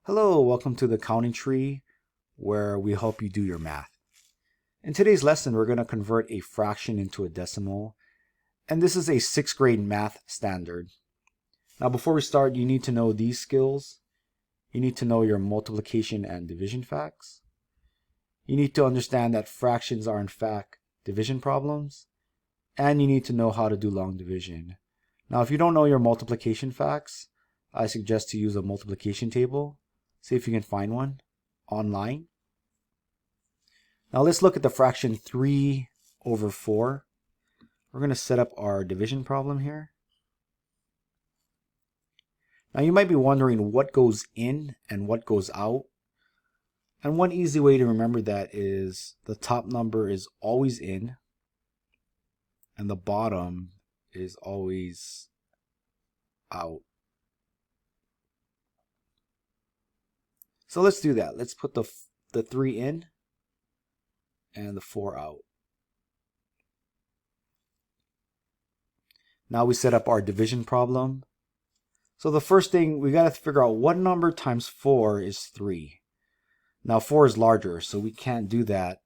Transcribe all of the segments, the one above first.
Hello, welcome to the Counting Tree, where we help you do your math. In today's lesson, we're going to convert a fraction into a decimal, and this is a 6th grade math standard. Now, before we start, you need to know these skills. You need to know your multiplication and division facts. You need to understand that fractions are in fact division problems, and you need to know how to do long division. Now, if you don't know your multiplication facts, I suggest to use a multiplication table. See if you can find one online. Now let's look at the fraction 3 over 4. We're going to set up our division problem here. Now you might be wondering what goes in and what goes out. And one easy way to remember that is the top number is always in and the bottom is always out. So let's do that. Let's put the 3 in and the 4 out. Now we set up our division problem. So the first thing, we got to figure out what number times 4 is 3. Now 4 is larger, so we can't do that.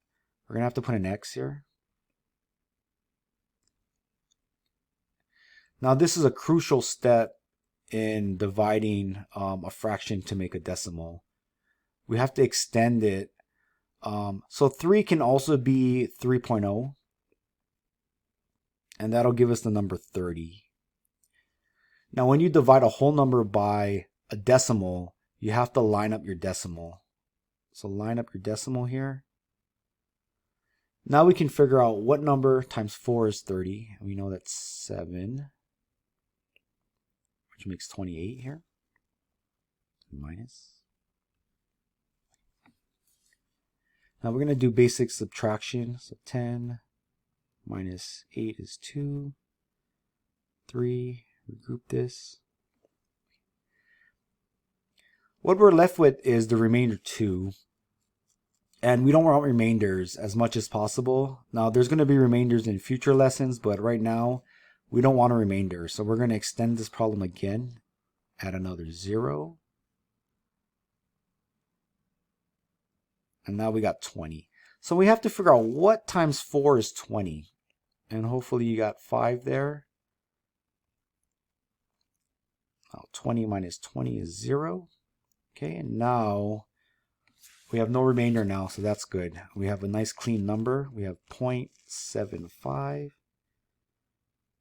We're going to have to put an X here. Now this is a crucial step in dividing a fraction to make a decimal. We have to extend it. So 3 can also be 3.0. And that'll give us the number 30. Now when you divide a whole number by a decimal, you have to line up your decimal. So line up your decimal here. Now we can figure out what number times 4 is 30. We know that's 7, which makes 28 here. Minus. Now we're going to do basic subtraction. So 10 minus 8 is 2. 3, regroup this. What we're left with is the remainder 2. And we don't want remainders as much as possible. Now there's going to be remainders in future lessons, but right now we don't want a remainder. So we're going to extend this problem again, add another 0. And now we got 20. So we have to figure out what times 4 is 20. And hopefully you got 5 there. Now 20 minus 20 is 0. Okay, and now we have no remainder now, so that's good. We have a nice clean number. We have 0.75.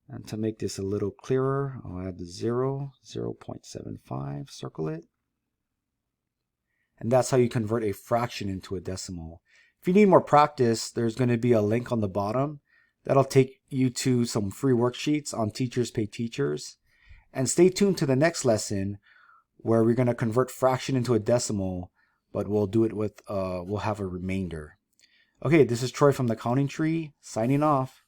And to make this a little clearer, I'll add the 0, 0.75, circle it. And that's how you convert a fraction into a decimal. If you need more practice, there's going to be a link on the bottom that'll take you to some free worksheets on Teachers Pay Teachers. And stay tuned to the next lesson where we're going to convert fraction into a decimal, but we'll do it with, we'll have a remainder. Okay, this is Troy from the Counting Tree, signing off.